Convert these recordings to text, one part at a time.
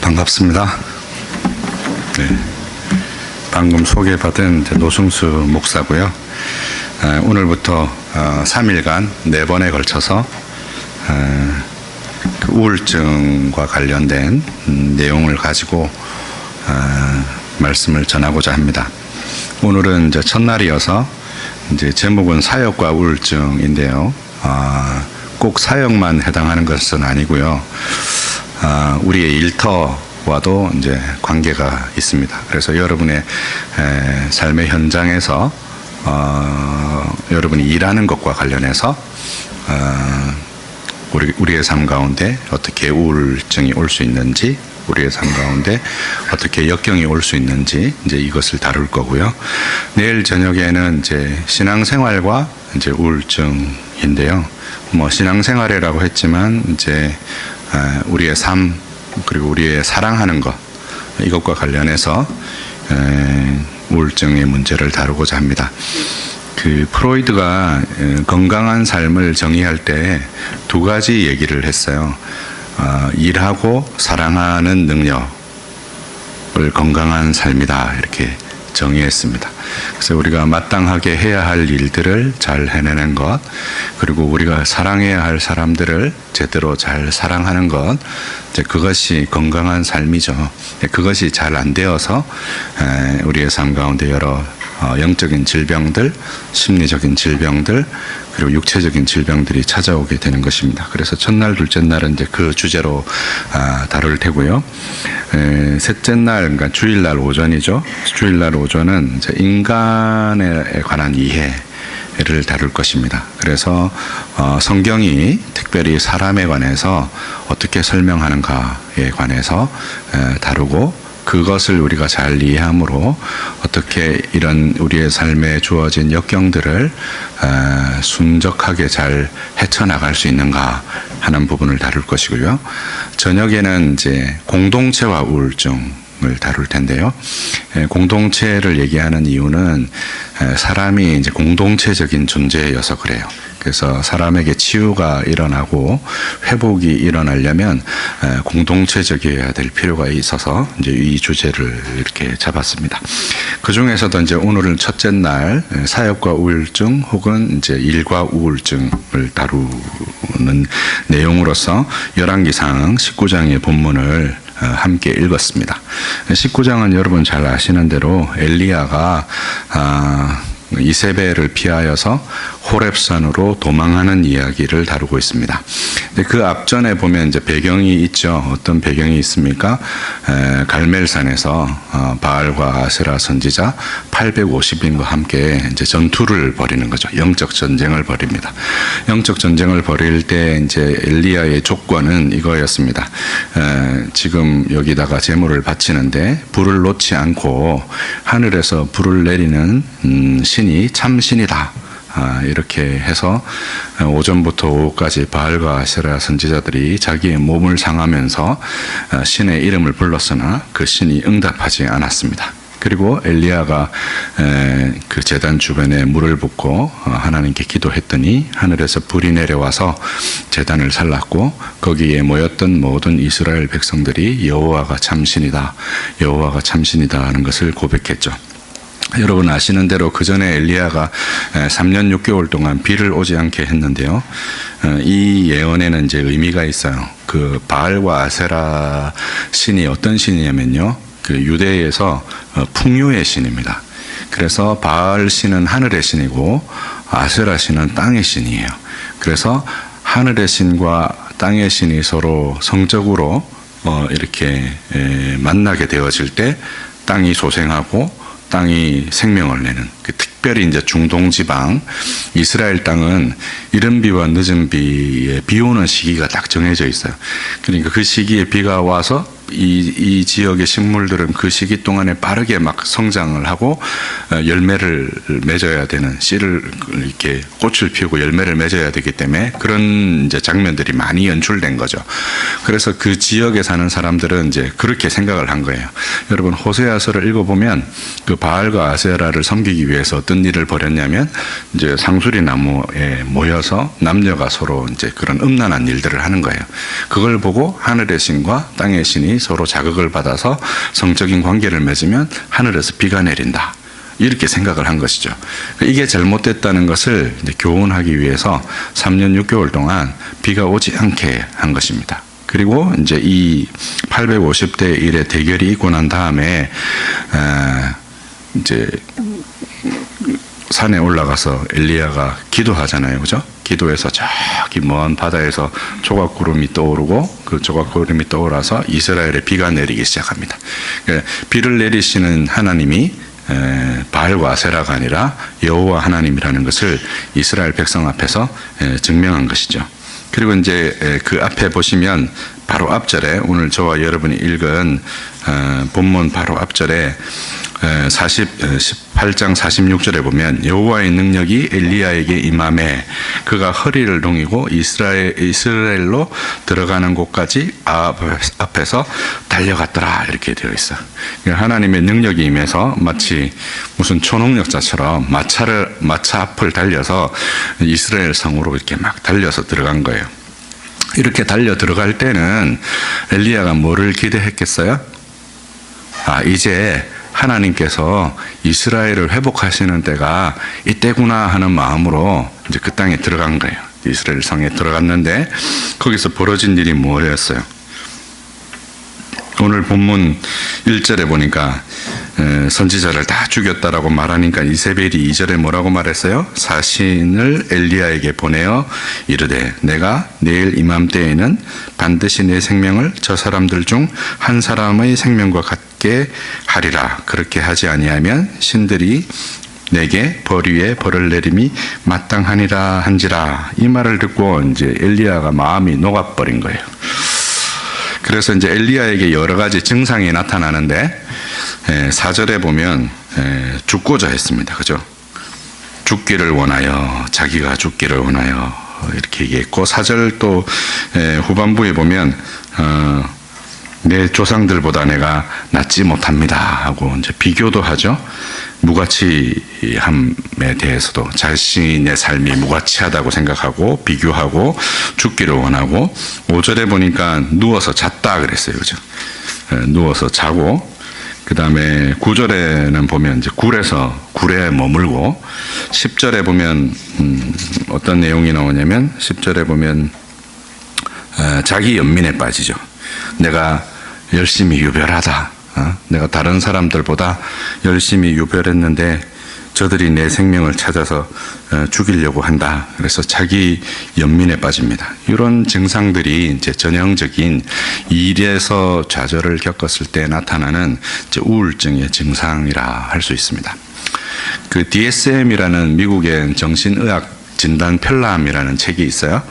반갑습니다. 네, 방금 소개받은 노승수 목사고요. 오늘부터 3일간 4번에 걸쳐서 그 우울증과 관련된 내용을 가지고 말씀을 전하고자 합니다. 오늘은 이제 첫날이어서 이제 제목은 사역과 우울증인데요. 꼭 사역만 해당하는 것은 아니고요. 우리의 일터와도 이제 관계가 있습니다. 그래서 여러분의 삶의 현장에서 여러분이 일하는 것과 관련해서 우리의 삶 가운데 어떻게 우울증이 올 수 있는지, 우리의 삶 가운데 어떻게 역경이 올 수 있는지 이제 이것을 다룰 거고요. 내일 저녁에는 이제 신앙생활과 이제 우울증인데요. 뭐 신앙생활이라고 했지만 이제 우리의 삶 그리고 우리의 사랑하는 것 이것과 관련해서 우울증의 문제를 다루고자 합니다. 그 프로이드가 건강한 삶을 정의할 때 2가지 얘기를 했어요. 일하고 사랑하는 능력을 건강한 삶이다 이렇게 정의했습니다. 그래서 우리가 마땅하게 해야 할 일들을 잘 해내는 것, 그리고 우리가 사랑해야 할 사람들을 제대로 잘 사랑하는 것, 이제 그것이 건강한 삶이죠. 그것이 잘 안 되어서 우리의 삶 가운데 여러 영적인 질병들, 심리적인 질병들, 그리고 육체적인 질병들이 찾아오게 되는 것입니다. 그래서 첫날, 둘째 날은 이제 그 주제로 다룰 테고요. 셋째 날, 그러니까 주일날 오전이죠. 주일날 오전은 이제 인간에 관한 이해를 다룰 것입니다. 그래서 성경이 특별히 사람에 관해서 어떻게 설명하는가에 관해서 다루고, 그것을 우리가 잘 이해함으로 어떻게 이런 우리의 삶에 주어진 역경들을 순적하게 잘 헤쳐나갈 수 있는가 하는 부분을 다룰 것이고요. 저녁에는 이제 공동체와 우울증을 다룰 텐데요. 공동체를 얘기하는 이유는 사람이 이제 공동체적인 존재여서 그래요. 그래서 사람에게 치유가 일어나고 회복이 일어나려면 공동체적이어야 될 필요가 있어서 이제 이 주제를 이렇게 잡았습니다. 그 중에서도 이제 오늘은 첫째 날 사역과 우울증 혹은 이제 일과 우울증을 다루는 내용으로서 열왕기상 19장의 본문을 함께 읽었습니다. 19장은 여러분 잘 아시는 대로 엘리야가 이세벨을 피하여서 호렙산으로 도망하는 이야기를 다루고 있습니다. 근데 그 앞전에 보면 이제 배경이 있죠. 어떤 배경이 있습니까? 갈멜산에서 바알과 아세라 선지자 850인과 함께 이제 전투를 벌이는 거죠. 영적 전쟁을 벌입니다. 영적 전쟁을 벌일 때 이제 엘리야의 조건은 이거였습니다. 지금 여기다가 제물을 바치는데 불을 놓지 않고 하늘에서 불을 내리는 신이 참 신이다. 이렇게 해서 오전부터 오후까지 바알과 아세라 선지자들이 자기의 몸을 상하면서 신의 이름을 불렀으나 그 신이 응답하지 않았습니다. 그리고 엘리야가 그 제단 주변에 물을 붓고 하나님께 기도했더니 하늘에서 불이 내려와서 제단을 살랐고 거기에 모였던 모든 이스라엘 백성들이 여호와가 참신이다, 여호와가 참신이다 하는 것을 고백했죠. 여러분 아시는 대로 그 전에 엘리야가 3년 6개월 동안 비를 오지 않게 했는데요. 이 예언에는 이제 의미가 있어요. 그 바알과 아세라 신이 어떤 신이냐면요. 그 유대에서 풍요의 신입니다. 그래서 바알 신은 하늘의 신이고 아세라 신은 땅의 신이에요. 그래서 하늘의 신과 땅의 신이 서로 성적으로 이렇게 만나게 되어질 때 땅이 소생하고 땅이 생명을 내는, 특별히 이제 중동 지방 이스라엘 땅은 이른 비와 늦은 비에 비 오는 시기가 딱 정해져 있어요. 그러니까 그 시기에 비가 와서 이 지역의 식물들은 그 시기 동안에 빠르게 막 성장을 하고 열매를 맺어야 되는, 씨를 이렇게 꽃을 피우고 열매를 맺어야 되기 때문에 그런 이제 장면들이 많이 연출된 거죠. 그래서 그 지역에 사는 사람들은 이제 그렇게 생각을 한 거예요. 여러분 호세아서를 읽어보면 그 바알과 아세라를 섬기기 위해서 어떤 일을 벌였냐면 이제 상수리 나무에 모여서 남녀가 서로 이제 그런 음란한 일들을 하는 거예요. 그걸 보고 하늘의 신과 땅의 신이 사람이 서로 자극을 받아서 성적인 관계를 맺으면 하늘에서 비가 내린다. 이렇게 생각을 한 것이죠. 이게 잘못됐다는 것을 이제 교훈하기 위해서 3년 6개월 동안 비가 오지 않게 한 것입니다. 그리고 이제 이 850대 1의 대결이 있고 난 다음에 이제 산에 올라가서 엘리야가 기도하잖아요, 그죠? 기도해서 저기 먼 바다에서 조각구름이 떠오르고 그 조각구름이 떠올라서 이스라엘에 비가 내리기 시작합니다. 비를 내리시는 하나님이 바알과 아세라가 아니라 여호와 하나님이라는 것을 이스라엘 백성 앞에서 증명한 것이죠. 그리고 이제 그 앞에 보시면 바로 앞절에 오늘 저와 여러분이 읽은 본문 바로 앞절에 18장 46절에 보면 여호와의 능력이 엘리야에게 임함에 그가 허리를 동이고 이스라엘로 들어가는 곳까지 앞에서 달려갔더라 이렇게 되어 있어요. 하나님의 능력이 임해서 마치 무슨 초능력자처럼 마차 앞을 달려서 이스라엘 성으로 이렇게 막 달려서 들어간 거예요. 이렇게 달려 들어갈 때는 엘리야가 뭐를 기대했겠어요? 이제 하나님께서 이스라엘을 회복하시는 때가 이때구나 하는 마음으로 이제 그 땅에 들어간 거예요. 이스라엘 성에 들어갔는데 거기서 벌어진 일이 뭐였어요? 오늘 본문 1절에 보니까 선지자를 다 죽였다라고 말하니까 이세벨이 2절에 뭐라고 말했어요? 사신을 엘리야에게 보내어 이르되 내가 내일 이맘때에는 반드시 내 생명을 저 사람들 중 한 사람의 생명과 같게 하리라. 그렇게 하지 아니하면 신들이 내게 벌 위에 벌을 내림이 마땅하니라 한지라. 이 말을 듣고 이제 엘리야가 마음이 녹아버린 거예요. 그래서 이제 엘리야에게 여러 가지 증상이 나타나는데 4절에 보면 죽고자 했습니다. 그죠? 죽기를 원하여 자기가 죽기를 원하여 이렇게 얘기했고 4절 또 후반부에 보면 내 조상들보다 내가 낫지 못합니다 하고 이제 비교도 하죠. 무가치함에 대해서도 자신의 삶이 무가치하다고 생각하고 비교하고 죽기를 원하고 5절에 보니까 누워서 잤다 그랬어요. 그죠? 누워서 자고 그 다음에 9절에는 보면 이제 굴에 머물고 10절에 보면 어떤 내용이 나오냐면 10절에 보면 자기 연민에 빠지죠. 내가 열심히 유별하다. 내가 다른 사람들보다 열심히 유별했는데 저들이 내 생명을 찾아서 죽이려고 한다. 그래서 자기 연민에 빠집니다. 이런 증상들이 이제 전형적인 일에서 좌절을 겪었을 때 나타나는 이제 우울증의 증상이라 할 수 있습니다. 그 DSM이라는 미국의 정신의학 진단 편람이라는 책이 있어요.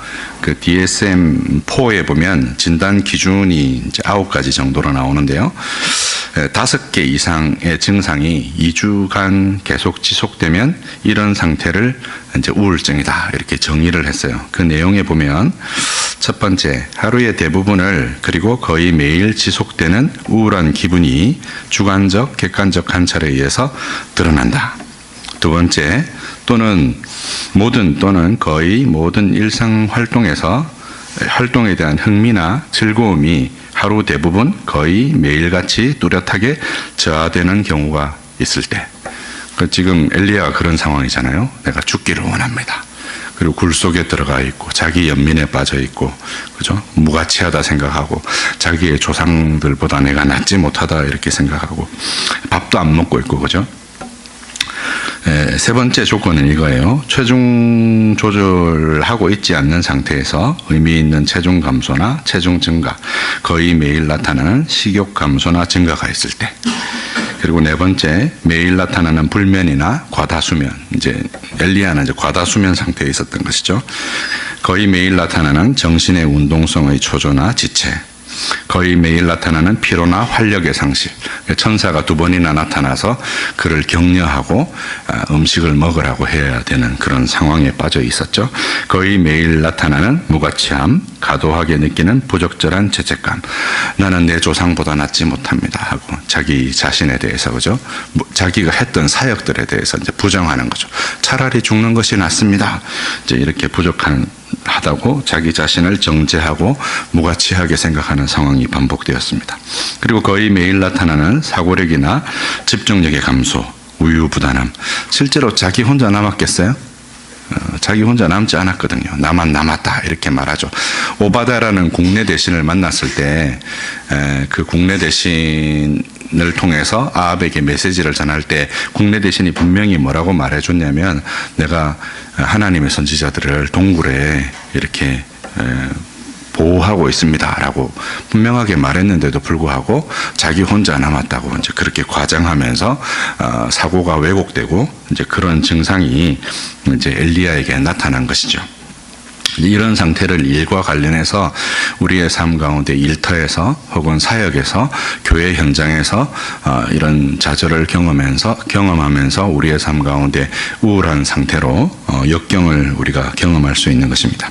그 DSM-4에 보면 진단 기준이 이제 9가지 정도로 나오는데요. 5개 이상의 증상이 2주간 계속 지속되면 이런 상태를 이제 우울증이다 이렇게 정의를 했어요. 그 내용에 보면 첫 번째, 하루의 대부분을 그리고 거의 매일 지속되는 우울한 기분이 주관적, 객관적 관찰에 의해서 드러난다. 두 번째, 또는 거의 모든 일상 활동에 대한 흥미나 즐거움이 하루 대부분 거의 매일같이 뚜렷하게 저하되는 경우가 있을 때. 지금 엘리야가 그런 상황이잖아요. 내가 죽기를 원합니다. 그리고 굴 속에 들어가 있고 자기 연민에 빠져 있고 그죠? 무가치하다 생각하고 자기의 조상들보다 내가 낫지 못하다 이렇게 생각하고 밥도 안 먹고 있고 그죠? 세 번째 조건은 이거예요. 체중 조절을 하고 있지 않는 상태에서 의미 있는 체중 감소나 체중 증가, 거의 매일 나타나는 식욕 감소나 증가가 있을 때. 그리고 네 번째, 매일 나타나는 불면이나 과다수면. 이제 엘리야는 이제 과다수면 상태에 있었던 것이죠. 거의 매일 나타나는 정신의 운동성의 초조나 지체. 거의 매일 나타나는 피로나 활력의 상실. 천사가 2번이나 나타나서 그를 격려하고 음식을 먹으라고 해야 되는 그런 상황에 빠져 있었죠. 거의 매일 나타나는 무가치함, 과도하게 느끼는 부적절한 죄책감. 나는 내 조상보다 낫지 못합니다 하고 자기 자신에 대해서 그죠? 자기가 했던 사역들에 대해서 이제 부정하는 거죠. 차라리 죽는 것이 낫습니다. 이제 이렇게 부족한 하다고 자기 자신을 정죄하고 무가치하게 생각하는 상황이 반복되었습니다. 그리고 거의 매일 나타나는 사고력이나 집중력의 감소, 우유부단함. 실제로 자기 혼자 남았겠어요? 자기 혼자 남지 않았거든요. 나만 남았다 이렇게 말하죠. 오바다라는 국내 대신을 만났을 때 그 국내 대신을 통해서 아합에게 메시지를 전할 때 국내 대신이 분명히 뭐라고 말해줬냐면, 내가 하나님의 선지자들을 동굴에 이렇게 보호하고 있습니다라고 분명하게 말했는데도 불구하고 자기 혼자 남았다고 이제 그렇게 과장하면서 사고가 왜곡되고 이제 그런 증상이 이제 엘리야에게 나타난 것이죠. 이런 상태를 일과 관련해서 우리의 삶 가운데 일터에서 혹은 사역에서 교회 현장에서 이런 좌절을 경험하면서 우리의 삶 가운데 우울한 상태로 역경을 우리가 경험할 수 있는 것입니다.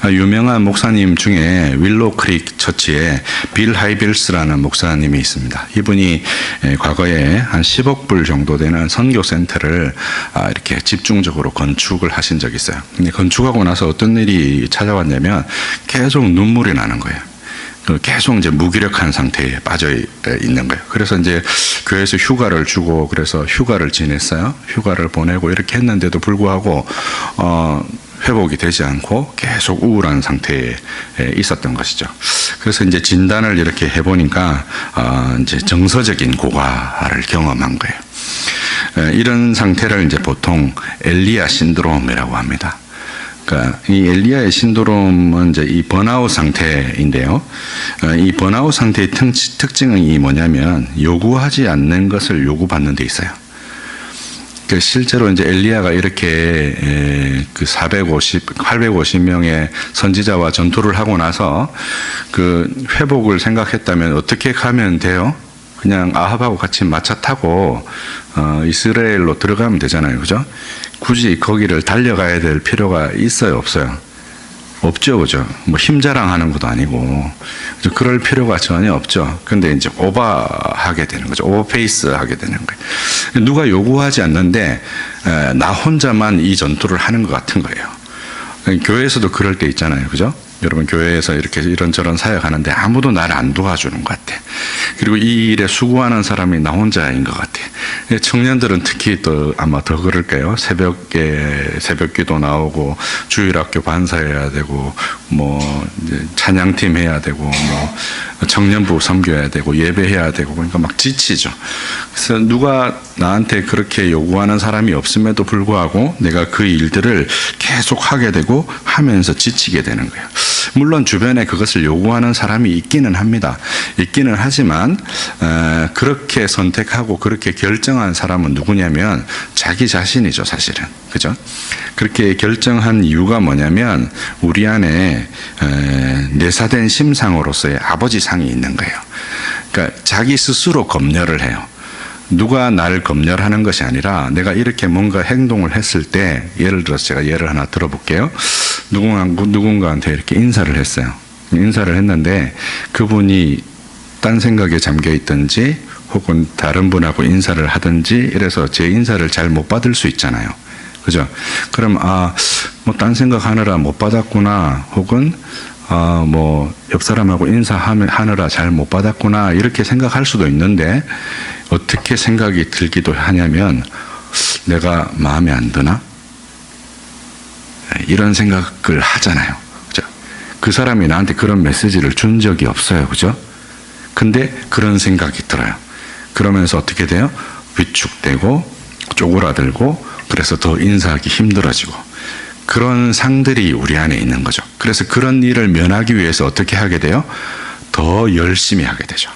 유명한 목사님 중에 윌로우 크릭 처치에 빌 하이빌스라는 목사님이 있습니다. 이분이 과거에 한 10억 불 정도 되는 선교센터를 이렇게 집중적으로 건축을 하신 적이 있어요. 근데 건축하고 나서 어떤 일이 찾아왔냐면 계속 눈물이 나는 거예요. 계속 이제 무기력한 상태에 빠져 있는 거예요. 그래서 이제 교회에서 휴가를 주고 그래서 휴가를 지냈어요. 휴가를 보내고 이렇게 했는데도 불구하고 회복이 되지 않고 계속 우울한 상태에 있었던 것이죠. 그래서 이제 진단을 이렇게 해보니까 이제 정서적인 고과를 경험한 거예요. 이런 상태를 이제 보통 엘리야 신드롬이라고 합니다. 그러니까 이 엘리야의 신드롬은 이제 이 번아웃 상태인데요. 이 번아웃 상태의 특징은 이 뭐냐면 요구하지 않는 것을 요구받는 데 있어요. 그 실제로 이제 엘리야가 이렇게 그 850명의 선지자와 전투를 하고 나서 그 회복을 생각했다면 어떻게 가면 돼요? 그냥 아합하고 같이 마차 타고 이스라엘로 들어가면 되잖아요, 그죠? 굳이 거기를 달려가야 될 필요가 있어요, 없어요? 없죠, 그죠? 뭐 힘자랑하는 것도 아니고 그럴 필요가 전혀 없죠. 근데 이제 오버하게 되는 거죠. 오버페이스하게 되는 거예요. 누가 요구하지 않는데 나 혼자만 이 전투를 하는 것 같은 거예요. 교회에서도 그럴 때 있잖아요, 그죠? 여러분 교회에서 이렇게 이런저런 사역하는데 아무도 나를 안 도와주는 것 같아. 그리고 이 일에 수고하는 사람이 나 혼자인 것 같아. 청년들은 특히 또 아마 더 그럴 거예요. 새벽기도 나오고 주일학교 반사해야 되고 뭐 찬양팀 해야 되고 뭐 청년부 섬겨야 되고 예배해야 되고 그러니까 막 지치죠. 그래서 누가 나한테 그렇게 요구하는 사람이 없음에도 불구하고 내가 그 일들을 계속 하게 되고 하면서 지치게 되는 거예요. 물론 주변에 그것을 요구하는 사람이 있기는 합니다. 있기는 하지만 그렇게 선택하고 그렇게 결정한 사람은 누구냐면 자기 자신이죠, 사실은. 그죠? 그렇게 결정한 이유가 뭐냐면 우리 안에 내사된 심상으로서의 아버지상이 있는 거예요. 그러니까 자기 스스로 검열을 해요. 누가 나를 검열하는 것이 아니라 내가 이렇게 뭔가 행동을 했을 때, 예를 들어서 제가 예를 하나 들어볼게요. 누군가한테 이렇게 인사를 했어요. 인사를 했는데 그분이 딴 생각에 잠겨 있든지 혹은 다른 분하고 인사를 하든지 이래서 제 인사를 잘 못 받을 수 있잖아요. 그죠? 그럼 뭐 딴 생각하느라 못 받았구나, 혹은 뭐 옆 사람하고 인사하느라 잘 못 받았구나 이렇게 생각할 수도 있는데, 어떻게 생각이 들기도 하냐면 내가 마음에 안 드나? 이런 생각을 하잖아요. 그죠? 그 사람이 나한테 그런 메시지를 준 적이 없어요. 그죠? 근데 그런 생각이 들어요. 그러면서 어떻게 돼요? 위축되고 쪼그라들고 그래서 더 인사하기 힘들어지고 그런 상들이 우리 안에 있는 거죠. 그래서 그런 일을 면하기 위해서 어떻게 하게 돼요? 더 열심히 하게 되죠.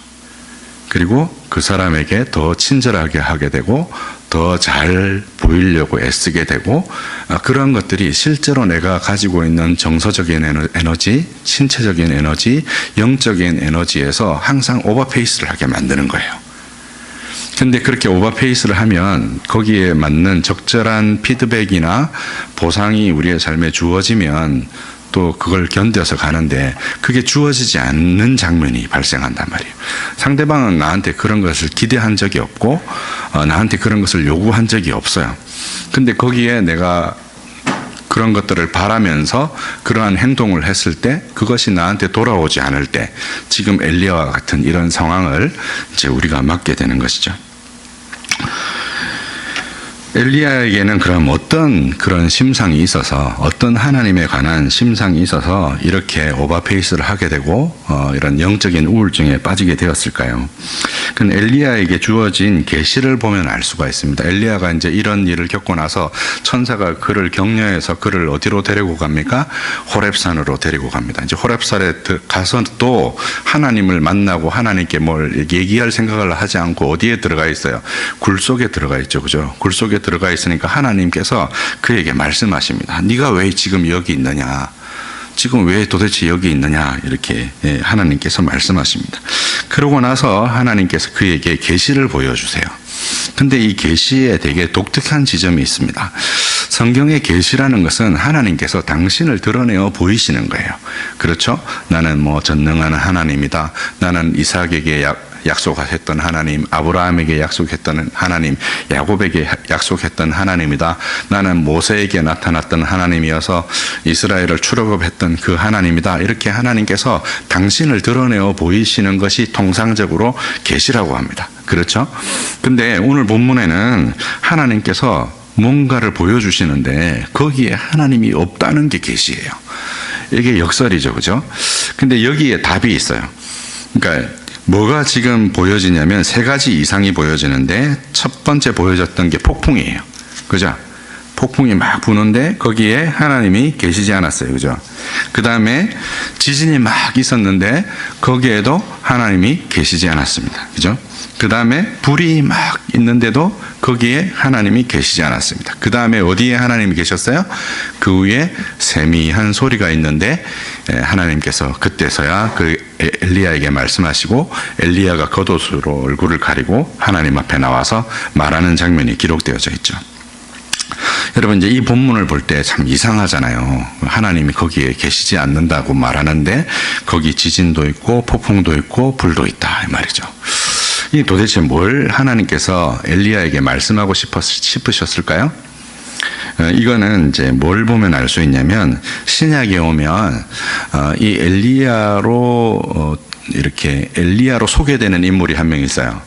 그리고 그 사람에게 더 친절하게 하게 되고 더 잘 보이려고 애쓰게 되고, 그런 것들이 실제로 내가 가지고 있는 정서적인 에너지, 신체적인 에너지, 영적인 에너지에서 항상 오버페이스를 하게 만드는 거예요. 근데 그렇게 오버페이스를 하면 거기에 맞는 적절한 피드백이나 보상이 우리의 삶에 주어지면 또 그걸 견뎌서 가는데 그게 주어지지 않는 장면이 발생한단 말이에요. 상대방은 나한테 그런 것을 기대한 적이 없고 나한테 그런 것을 요구한 적이 없어요. 근데 거기에 내가 그런 것들을 바라면서 그러한 행동을 했을 때 그것이 나한테 돌아오지 않을 때 지금 엘리야와 같은 이런 상황을 이제 우리가 맞게 되는 것이죠. 엘리야에게는 그럼 어떤 그런 심상이 있어서 어떤 하나님에 관한 심상이 있어서 이렇게 오버페이스를 하게 되고 이런 영적인 우울증에 빠지게 되었을까요? 그건 엘리야에게 주어진 계시를 보면 알 수가 있습니다. 엘리야가 이제 이런 일을 겪고 나서 천사가 그를 격려해서 그를 어디로 데리고 갑니까? 호렙산으로 데리고 갑니다. 이제 호렙산에 가서 또 하나님을 만나고 하나님께 뭘 얘기할 생각을 하지 않고 어디에 들어가 있어요? 굴 속에 들어가 있죠, 그죠? 굴 속에 들어가 있으니까 하나님께서 그에게 말씀하십니다. 네가 왜 지금 여기 있느냐? 지금 왜 도대체 여기 있느냐? 이렇게 하나님께서 말씀하십니다. 그러고 나서 하나님께서 그에게 계시를 보여주세요. 근데 이 계시에 되게 독특한 지점이 있습니다. 성경의 계시라는 것은 하나님께서 당신을 드러내어 보이시는 거예요. 그렇죠? 나는 뭐 전능한 하나님이다. 나는 이삭에게 약속했던 하나님, 아브라함에게 약속했던 하나님, 야곱에게 약속했던 하나님이다. 나는 모세에게 나타났던 하나님이어서 이스라엘을 출애굽했던 그 하나님이다. 이렇게 하나님께서 당신을 드러내어 보이시는 것이 통상적으로 계시라고 합니다. 그렇죠? 근데 오늘 본문에는 하나님께서 뭔가를 보여주시는데 거기에 하나님이 없다는 게 계시예요. 이게 역설이죠, 그죠? 근데 여기에 답이 있어요. 그러니까 뭐가 지금 보여지냐면 세 가지 이상이 보여지는데 첫 번째 보여졌던 게 폭풍이에요. 그죠? 폭풍이 막 부는데 거기에 하나님이 계시지 않았어요. 그죠? 그 다음에 지진이 막 있었는데 거기에도 하나님이 계시지 않았습니다. 그죠? 그 다음에 불이 막 있는데도 거기에 하나님이 계시지 않았습니다. 그 다음에 어디에 하나님이 계셨어요? 그 위에 세미한 소리가 있는데 하나님께서 그때서야 그 엘리야에게 말씀하시고 엘리야가 겉옷으로 얼굴을 가리고 하나님 앞에 나와서 말하는 장면이 기록되어져 있죠. 여러분 이제 이 본문을 볼 때 참 이상하잖아요. 하나님이 거기에 계시지 않는다고 말하는데 거기 지진도 있고 폭풍도 있고 불도 있다 이 말이죠. 이 도대체 뭘 하나님께서 엘리야에게 말씀하고 싶으셨을까요? 이거는 이제 뭘 보면 알 수 있냐면 신약에 오면 이 엘리야로 이렇게 엘리야로 소개되는 인물이 한 명 있어요.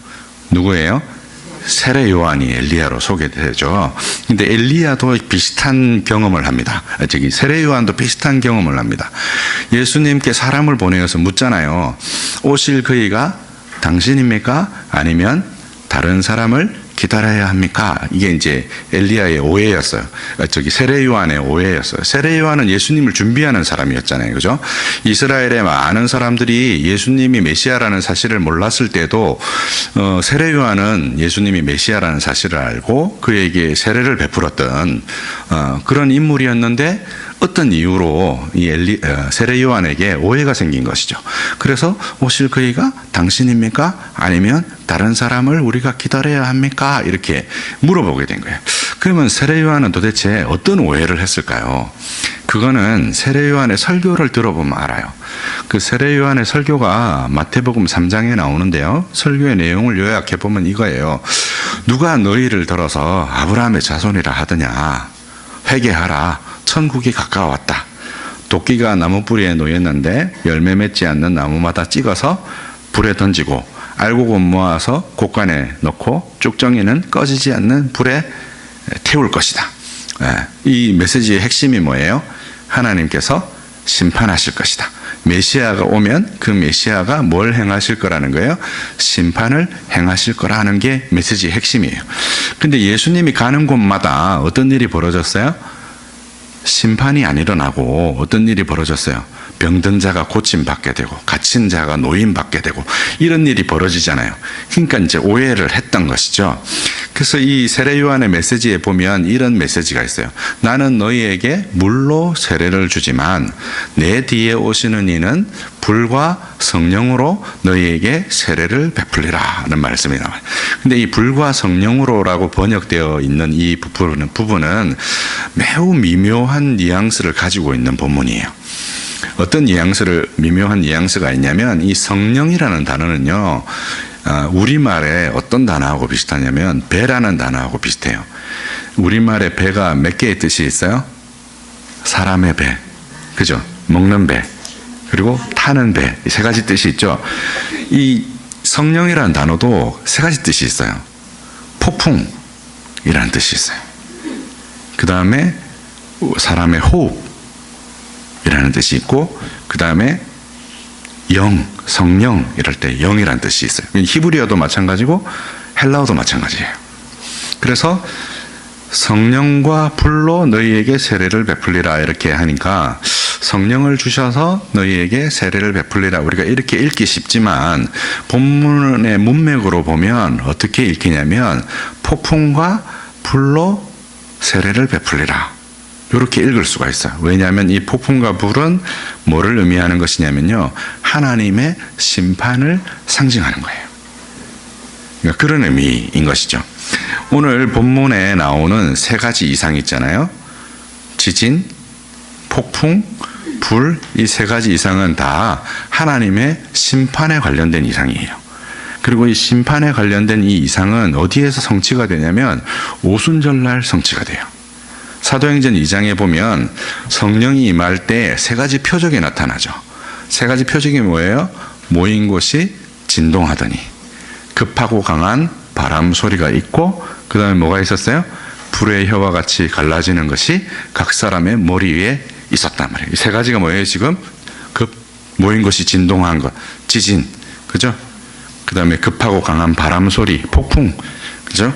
누구예요? 세례 요한이 엘리야로 소개되죠. 근데 엘리야도 비슷한 경험을 합니다. 세례 요한도 비슷한 경험을 합니다. 예수님께 사람을 보내어서 묻잖아요. 오실 그이가 당신입니까? 아니면 다른 사람을 기다려야 합니까? 이게 이제 엘리야의 오해였어요. 세례 요한의 오해였어요. 세례 요한은 예수님을 준비하는 사람이었잖아요. 그죠? 이스라엘의 많은 사람들이 예수님이 메시아라는 사실을 몰랐을 때도 세례 요한은 예수님이 메시아라는 사실을 알고 그에게 세례를 베풀었던 그런 인물이었는데 어떤 이유로 이 세례 요한에게 오해가 생긴 것이죠. 그래서 오실 그이가 당신입니까? 아니면 다른 사람을 우리가 기다려야 합니까? 이렇게 물어보게 된 거예요. 그러면 세례 요한은 도대체 어떤 오해를 했을까요? 그거는 세례 요한의 설교를 들어보면 알아요. 그 세례 요한의 설교가 마태복음 3장에 나오는데요. 설교의 내용을 요약해 보면 이거예요. 누가 너희를 들어서 아브라함의 자손이라 하더냐? 회개하라. 천국이 가까웠다. 도끼가 나무 뿌리에 놓였는데 열매 맺지 않는 나무마다 찍어서 불에 던지고 알곡은 모아서 곳간에 넣고 쭉정이는 꺼지지 않는 불에 태울 것이다. 이 메시지의 핵심이 뭐예요? 하나님께서 심판하실 것이다. 메시아가 오면 그 메시아가 뭘 행하실 거라는 거예요? 심판을 행하실 거라는 게 메시지의 핵심이에요. 근데 예수님이 가는 곳마다 어떤 일이 벌어졌어요? 심판이 안 일어나고 어떤 일이 벌어졌어요? 병든 자가 고침받게 되고 갇힌 자가 노임받게 되고 이런 일이 벌어지잖아요. 그러니까 이제 오해를 했던 것이죠. 그래서 이 세례 요한의 메시지에 보면 이런 메시지가 있어요. 나는 너희에게 물로 세례를 주지만 내 뒤에 오시는 이는 불과 성령으로 너희에게 세례를 베풀리라 하는 말씀이 나와요. 근데 이 불과 성령으로라고 번역되어 있는 이 부분은 매우 미묘한 뉘앙스를 가지고 있는 본문이에요. 어떤 미묘한 뉘앙스가 있냐면 이 성령이라는 단어는요, 우리말에 어떤 단어하고 비슷하냐면 배라는 단어하고 비슷해요. 우리말에 배가 몇 개의 뜻이 있어요? 사람의 배, 그죠? 먹는 배, 그리고 타는 배, 이 세 가지 뜻이 있죠. 이 성령이라는 단어도 세 가지 뜻이 있어요. 폭풍이라는 뜻이 있어요. 그 다음에 사람의 호흡이라는 뜻이 있고, 그 다음에 영, 성령 이럴 때 영이라는 뜻이 있어요. 히브리어도 마찬가지고 헬라어도 마찬가지예요. 그래서 성령과 불로 너희에게 세례를 베풀리라 이렇게 하니까 성령을 주셔서 너희에게 세례를 베풀리라, 우리가 이렇게 읽기 쉽지만 본문의 문맥으로 보면 어떻게 읽히냐면 폭풍과 불로 세례를 베풀리라, 이렇게 읽을 수가 있어요. 왜냐하면 이 폭풍과 불은 뭐를 의미하는 것이냐면요, 하나님의 심판을 상징하는 거예요. 그러니까 그런 의미인 것이죠. 오늘 본문에 나오는 세 가지 이상이 있잖아요. 지진, 폭풍, 불, 이 세 가지 이상은 다 하나님의 심판에 관련된 이상이에요. 그리고 이 심판에 관련된 이 이상은 어디에서 성취가 되냐면 오순절날 성취가 돼요. 사도행전 2장에 보면 성령이 임할 때 세 가지 표적이 나타나죠. 세 가지 표적이 뭐예요? 모인 곳이 진동하더니, 급하고 강한 바람 소리가 있고, 그 다음에 뭐가 있었어요? 불의 혀와 같이 갈라지는 것이 각 사람의 머리 위에 있었단 말이에요. 이 세 가지가 뭐예요? 지금 모인 것이 진동한 것, 지진, 그죠? 그 다음에 급하고 강한 바람 소리, 폭풍, 그죠?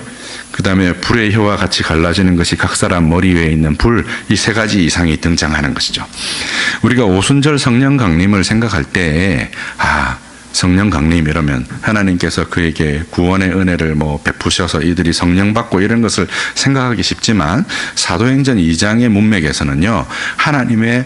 그 다음에 불의 혀와 같이 갈라지는 것이 각 사람 머리 위에 있는 불, 이 세 가지 이상이 등장하는 것이죠. 우리가 오순절 성령 강림을 생각할 때, 성령 강림 이러면 하나님께서 그에게 구원의 은혜를 베푸셔서 이들이 성령 받고 이런 것을 생각하기 쉽지만, 사도행전 2장의 문맥에서는요, 하나님의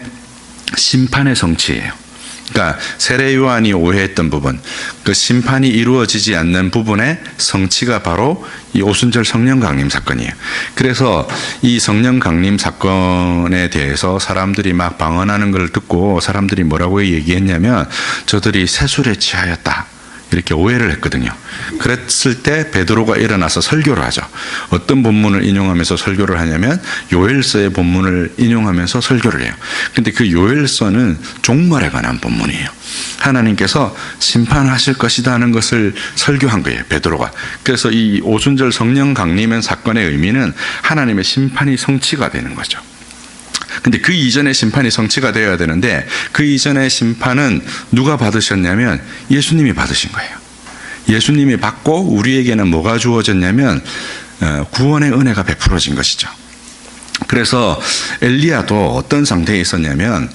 심판의 성취예요. 그러니까 세례 요한이 오해했던 부분, 그 심판이 이루어지지 않는 부분의 성취가 바로 이 오순절 성령 강림 사건이에요. 그래서 이 성령 강림 사건에 대해서 사람들이 막 방언하는 걸 듣고 사람들이 뭐라고 얘기했냐면, 저들이 세술에 취하였다, 이렇게 오해를 했거든요. 그랬을 때 베드로가 일어나서 설교를 하죠. 어떤 본문을 인용하면서 설교를 하냐면 요엘서의 본문을 인용하면서 설교를 해요. 근데 그 요엘서는 종말에 관한 본문이에요. 하나님께서 심판하실 것이다 하는 것을 설교한 거예요, 베드로가. 그래서 이 오순절 성령 강림의 사건의 의미는 하나님의 심판이 성취가 되는 거죠. 근데 그 이전의 심판이 성취가 되어야 되는데, 그 이전의 심판은 누가 받으셨냐면 예수님이 받으신 거예요. 예수님이 받고 우리에게는 뭐가 주어졌냐면 구원의 은혜가 베풀어진 것이죠. 그래서 엘리야도 어떤 상태에 있었냐면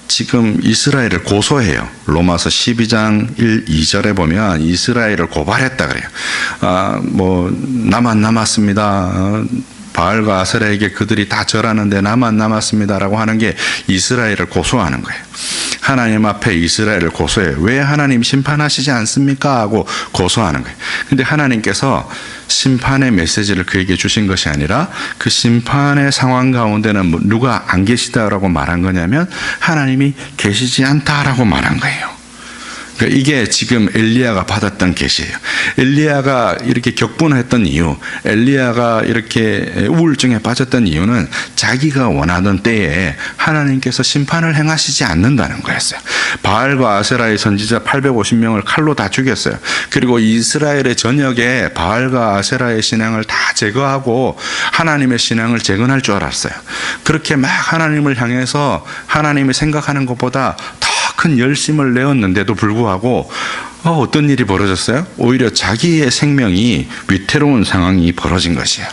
지금 이스라엘을 고소해요. 로마서 12장 1, 2절에 보면 이스라엘을 고발했다 그래요. 나만 남았습니다. 바알과 아세라에게 그들이 다 절하는데 나만 남았습니다라고 하는 게 이스라엘을 고소하는 거예요. 하나님 앞에 이스라엘을 고소해요. 왜 하나님 심판하시지 않습니까? 하고 고소하는 거예요. 근데 하나님께서 심판의 메시지를 그에게 주신 것이 아니라 그 심판의 상황 가운데는 누가 안 계시다라고 말한 거냐면 하나님이 계시지 않다라고 말한 거예요. 그러니까 이게 지금 엘리야가 받았던 계시예요. 엘리야가 이렇게 격분했던 이유, 엘리야가 이렇게 우울증에 빠졌던 이유는 자기가 원하던 때에 하나님께서 심판을 행하시지 않는다는 거였어요. 바알과 아세라의 선지자 850명을 칼로 다 죽였어요. 그리고 이스라엘의 전역에 바알과 아세라의 신앙을 다 제거하고 하나님의 신앙을 재건할 줄 알았어요. 그렇게 막 하나님을 향해서 하나님이 생각하는 것보다 더 큰 열심을 내었는데도 불구하고 어떤 일이 벌어졌어요? 오히려 자기의 생명이 위태로운 상황이 벌어진 것이에요.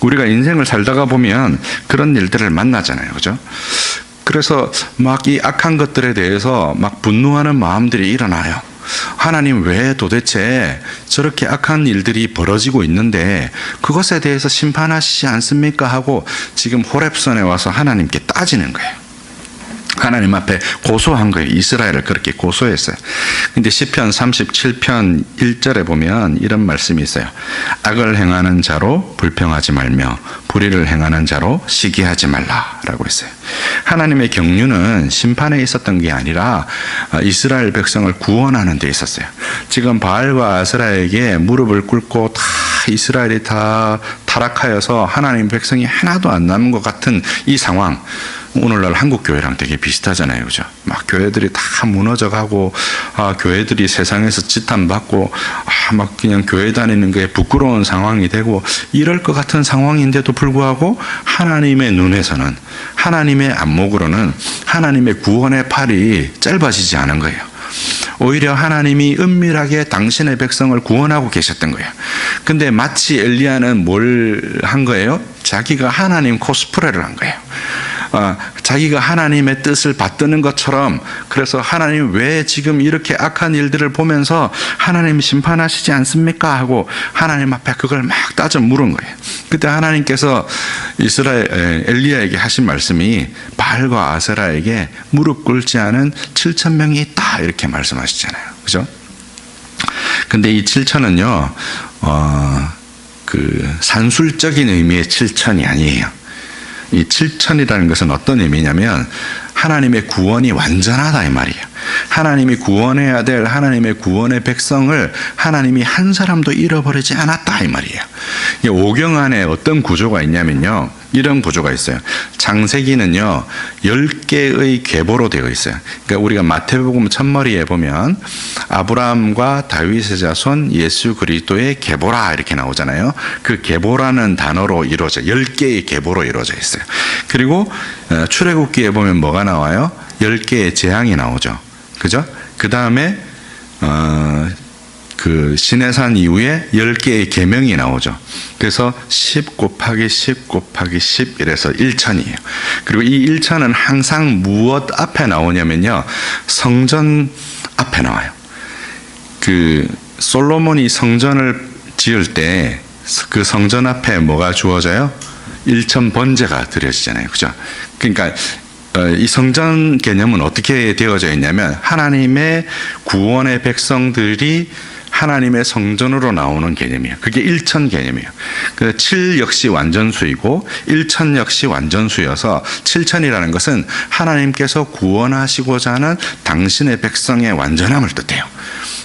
우리가 인생을 살다가 보면 그런 일들을 만나잖아요, 그죠? 그래서 막 이 악한 것들에 대해서 막 분노하는 마음들이 일어나요. 하나님, 왜 도대체 저렇게 악한 일들이 벌어지고 있는데 그것에 대해서 심판하시지 않습니까? 하고 지금 호렙산에 와서 하나님께 따지는 거예요. 하나님 앞에 고소한 거예요. 이스라엘을 그렇게 고소했어요. 근데 시편 37편 1절에 보면 이런 말씀이 있어요. 악을 행하는 자로 불평하지 말며 불의를 행하는 자로 시기하지 말라라고 했어요. 하나님의 경륜은 심판에 있었던 게 아니라 이스라엘 백성을 구원하는 데 있었어요. 지금 바알과 아세라에게 무릎을 꿇고 다 이스라엘이 다 타락하여서 하나님 백성이 하나도 안 남은 것 같은 이 상황, 오늘날 한국 교회랑 되게 비슷하잖아요, 그죠? 막 교회들이 다 무너져가고, 교회들이 세상에서 지탄받고, 막 그냥 교회 다니는 게 부끄러운 상황이 되고, 이럴 것 같은 상황인데도 불구하고 하나님의 눈에서는, 하나님의 안목으로는 하나님의 구원의 팔이 짧아지지 않은 거예요. 오히려 하나님이 은밀하게 당신의 백성을 구원하고 계셨던 거예요. 근데 마치 엘리야는 뭘 한 거예요? 자기가 하나님 코스프레를 한 거예요. 자기가 하나님의 뜻을 받드는 것처럼, 그래서 하나님 왜 지금 이렇게 악한 일들을 보면서 하나님 심판하시지 않습니까? 하고 하나님 앞에 그걸 막 따져 물은 거예요. 그때 하나님께서 엘리야에게 하신 말씀이 바알과 아세라에게 무릎 꿇지 않은 7,000명이 있다, 이렇게 말씀하시잖아요, 그죠? 근데 이 7,000은요, 그 산술적인 의미의 7,000이 아니에요. 이 7,000이라는 것은 어떤 의미냐면 하나님의 구원이 완전하다, 이 말이에요. 하나님이 구원해야 될 하나님의 구원의 백성을 하나님이 한 사람도 잃어버리지 않았다, 이 말이에요. 오경 안에 어떤 구조가 있냐면요, 이런 구조가 있어요. 창세기는요 10개의 계보로 되어 있어요. 그러니까 우리가 마태복음 첫머리에 보면 아브라함과 다윗의 자손 예수 그리스도의 계보라 이렇게 나오잖아요. 그 계보라는 단어로 이루어져 10개의 계보로 이루어져 있어요. 그리고 출애굽기에 보면 뭐가 나와요? 10개의 재앙이 나오죠, 그죠? 그 다음에 그 시내산 이후에 10개의 계명이 나오죠. 그래서 10 곱하기 10 곱하기 10 이래서 1,000이에요. 그리고 이 1,000은 항상 무엇 앞에 나오냐면요, 성전 앞에 나와요. 그 솔로몬이 성전을 지을 때 그 성전 앞에 뭐가 주어져요? 1,000 번제가 드려지잖아요, 그죠? 그러니까 이 성전 개념은 어떻게 되어져 있냐면 하나님의 구원의 백성들이 하나님의 성전으로 나오는 개념이에요. 그게 1,000 개념이에요. 그래서 7 역시 완전수이고 1,000 역시 완전수여서 7,000이라는 것은 하나님께서 구원하시고자 하는 당신의 백성의 완전함을 뜻해요.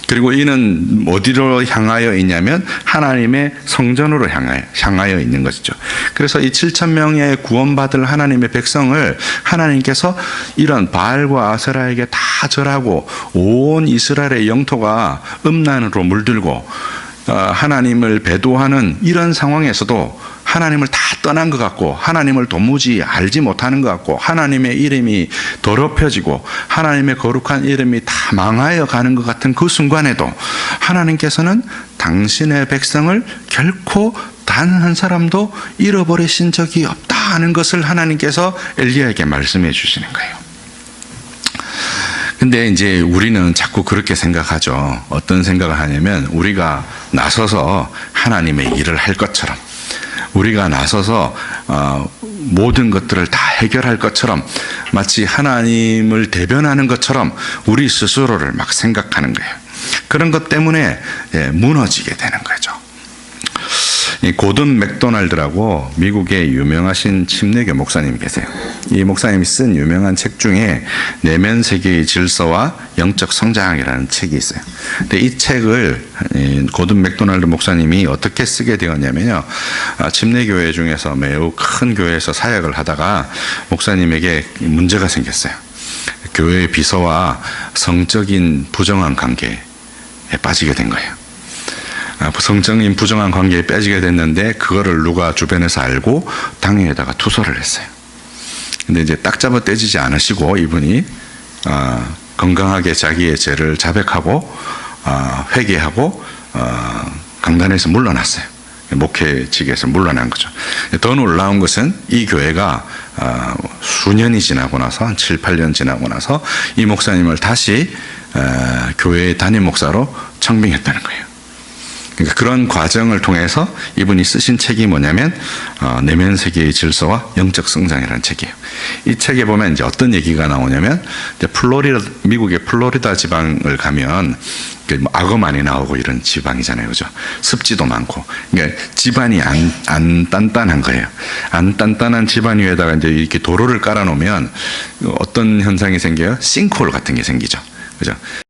그리고 이는 어디로 향하여 있냐면 하나님의 성전으로 향하여 있는 것이죠. 그래서 이 7,000명의 구원받을 하나님의 백성을 하나님께서 이런 바알과 아세라에게 다 절하고 온 이스라엘의 영토가 음란으로 물들고 하나님을 배도하는 이런 상황에서도 하나님을 다 떠난 것 같고 하나님을 도무지 알지 못하는 것 같고 하나님의 이름이 더럽혀지고 하나님의 거룩한 이름이 다 망하여 가는 것 같은 그 순간에도 하나님께서는 당신의 백성을 결코 단 한 사람도 잃어버리신 적이 없다 하는 것을 하나님께서 엘리야에게 말씀해 주시는 거예요. 근데 이제 우리는 자꾸 그렇게 생각하죠. 어떤 생각을 하냐면 우리가 나서서 하나님의 일을 할 것처럼, 우리가 나서서 모든 것들을 다 해결할 것처럼, 마치 하나님을 대변하는 것처럼 우리 스스로를 막 생각하는 거예요. 그런 것 때문에 무너지게 되는 거죠. 이 고든 맥도날드라고 미국의 유명하신 침례교 목사님 계세요. 이 목사님이 쓴 유명한 책 중에 내면 세계의 질서와 영적 성장이라는 책이 있어요. 근데 이 책을 고든 맥도날드 목사님이 어떻게 쓰게 되었냐면요, 침례교회 중에서 매우 큰 교회에서 사역을 하다가 목사님에게 문제가 생겼어요. 교회의 비서와 성적인 부정한 관계에 빠지게 된 거예요. 성적인 부정한 관계에 빠지게 됐는데 그거를 누가 주변에서 알고 당회에다가 투서를 했어요. 근데 이제 딱 잡아 떼지지 않으시고 이분이 건강하게 자기의 죄를 자백하고 회개하고 강단에서 물러났어요. 목회직에서 물러난 거죠. 더 놀라운 것은 이 교회가 수년이 지나고 나서 한 7, 8년 지나고 나서 이 목사님을 다시 교회의 담임 목사로 청빙했다는 거예요. 그러니까 그런 과정을 통해서 이분이 쓰신 책이 뭐냐면 내면 세계의 질서와 영적 성장이라는 책이에요. 이 책에 보면 이제 어떤 얘기가 나오냐면 이제 미국의 플로리다 지방을 가면 악어 많이 나오고 이런 지방이잖아요, 그죠? 습지도 많고, 그러니까 집안이 안 단단한 거예요. 안 단단한 집안 위에다가 이제 이렇게 도로를 깔아놓으면 어떤 현상이 생겨요? 싱크홀 같은 게 생기죠, 그죠?